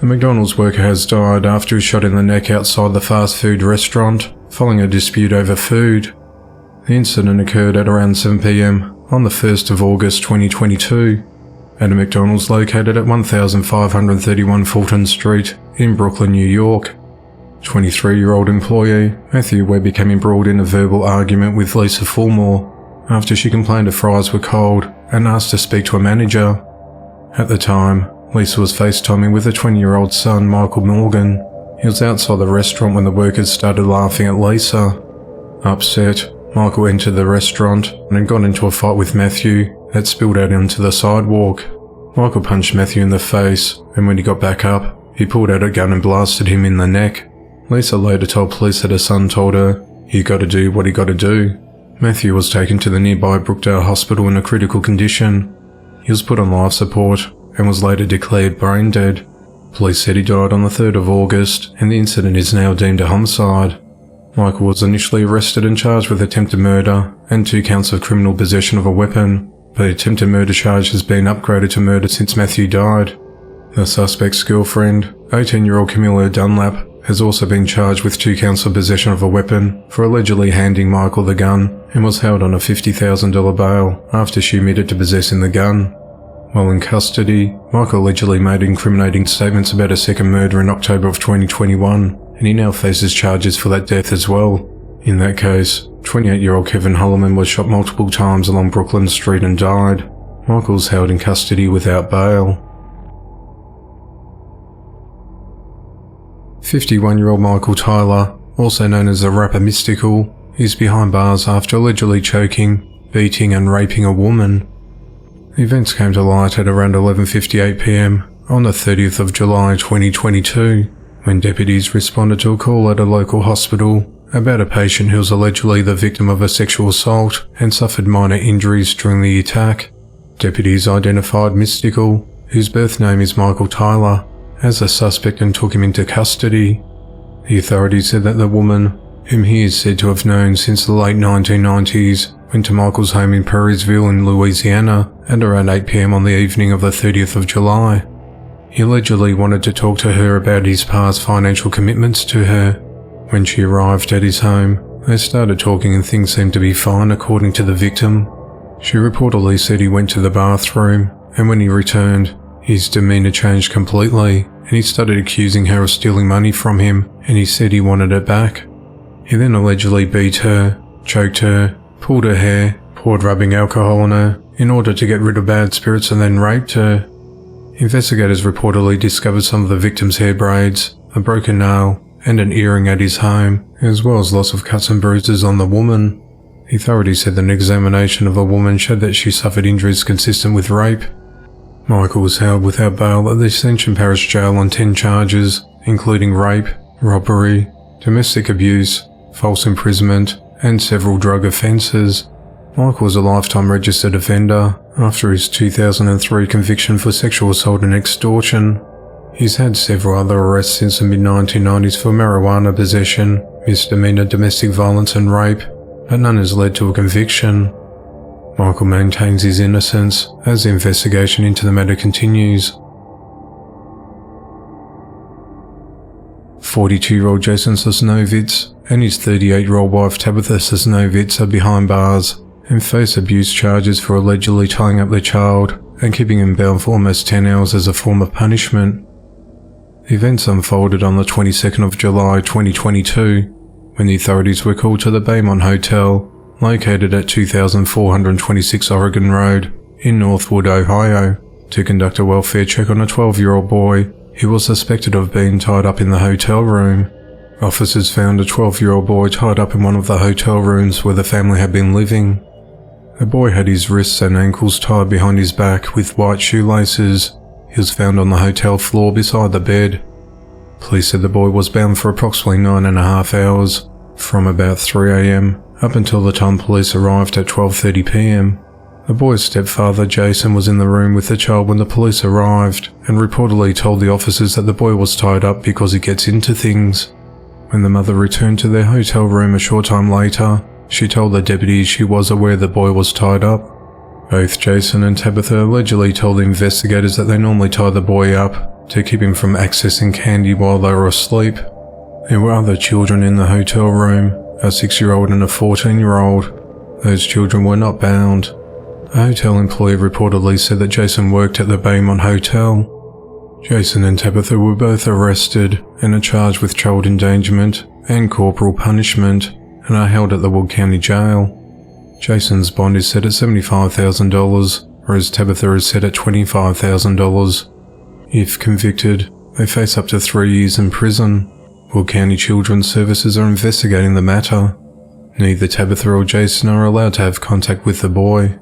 McDonald's worker has died after he was shot in the neck outside the fast food restaurant, following a dispute over food. The incident occurred at around 7 p.m. on the 1st of August 2022, at a McDonald's located at 1531 Fulton Street in Brooklyn, New York. 23-year-old employee Matthew Webb became embroiled in a verbal argument with Lisa Fulmore after she complained her fries were cold and asked to speak to a manager. At the time, Lisa was FaceTiming with her 20-year-old son, Michael Morgan. He was outside the restaurant when the workers started laughing at Lisa. Upset, Michael entered the restaurant and got into a fight with Matthew that spilled out onto the sidewalk. Michael punched Matthew in the face, and when he got back up, he pulled out a gun and blasted him in the neck. Lisa later told police that her son told her, "You gotta do what you gotta do." Matthew was taken to the nearby Brookdale Hospital in a critical condition. He was put on life support and was later declared brain dead. Police said he died on the 3rd of August, and the incident is now deemed a homicide. Michael was initially arrested and charged with attempted murder and 2 counts of criminal possession of a weapon, but the attempted murder charge has been upgraded to murder since Matthew died. The suspect's girlfriend, 18-year-old Camilla Dunlap, has also been charged with 2 counts of possession of a weapon for allegedly handing Michael the gun, and was held on a $50,000 bail after she admitted to possessing the gun. While in custody, Michael allegedly made incriminating statements about a second murder in October of 2021, and he now faces charges for that death as well. In that case, 28-year-old Kevin Holloman was shot multiple times along Brooklyn Street and died. Michael's held in custody without bail. 51-year-old Michael Tyler, also known as the rapper Mystikal, is behind bars after allegedly choking, beating and raping a woman. The events came to light at around 11:58 p.m. on the 30th of July 2022, when deputies responded to a call at a local hospital about a patient who was allegedly the victim of a sexual assault and suffered minor injuries during the attack. Deputies identified Mystikal, whose birth name is Michael Tyler, as a suspect and took him into custody. The authorities said that the woman, whom he is said to have known since the late 1990s, went to Michael's home in Prairiesville in Louisiana at around 8 p.m. on the evening of the 30th of July. He allegedly wanted to talk to her about his past financial commitments to her. When she arrived at his home, they started talking and things seemed to be fine according to the victim. She reportedly said he went to the bathroom, and when he returned, his demeanor changed completely, and he started accusing her of stealing money from him, and he said he wanted it back. He then allegedly beat her, choked her, pulled her hair, poured rubbing alcohol on her in order to get rid of bad spirits, and then raped her. Investigators reportedly discovered some of the victim's hair braids, a broken nail, and an earring at his home, as well as lots of cuts and bruises on the woman. The authorities said that an examination of the woman showed that she suffered injuries consistent with rape. Michael was held without bail at the Ascension Parish Jail on 10 charges, including rape, robbery, domestic abuse, false imprisonment, and several drug offences. Michael was a lifetime registered offender after his 2003 conviction for sexual assault and extortion. He's had several other arrests since the mid-1990s for marijuana possession, misdemeanor domestic violence and rape, but none has led to a conviction. Michael maintains his innocence as the investigation into the matter continues. 42-year-old Jason Sosnovitz and his 38-year-old wife Tabitha Sosnovitz are behind bars and face abuse charges for allegedly tying up their child and keeping him bound for almost 10 hours as a form of punishment. The events unfolded on the 22nd of July 2022, when the authorities were called to the Baymont Hotel, located at 2426 Oregon Road in Northwood, Ohio, to conduct a welfare check on a 12-year-old boy who was suspected of being tied up in the hotel room. Officers found a 12-year-old boy tied up in one of the hotel rooms where the family had been living. The boy had his wrists and ankles tied behind his back with white shoelaces. He was found on the hotel floor beside the bed. Police said the boy was bound for approximately 9.5 hours, from about 3 a.m. up until the time police arrived at 12:30 p.m. The boy's stepfather, Jason, was in the room with the child when the police arrived and reportedly told the officers that the boy was tied up because he gets into things. When the mother returned to their hotel room a short time later, she told the deputies she was aware the boy was tied up. Both Jason and Tabitha allegedly told the investigators that they normally tie the boy up to keep him from accessing candy while they were asleep. There were other children in the hotel room, a 6-year-old and a 14-year-old. Those children were not bound. A hotel employee reportedly said that Jason worked at the Baymont Hotel. Jason and Tabitha were both arrested and are charged with child endangerment and corporal punishment and are held at the Wood County Jail. Jason's bond is set at $75,000, whereas Tabitha is set at $25,000. If convicted, they face up to 3 years in prison. Wood County Children's Services are investigating the matter. Neither Tabitha or Jason are allowed to have contact with the boy.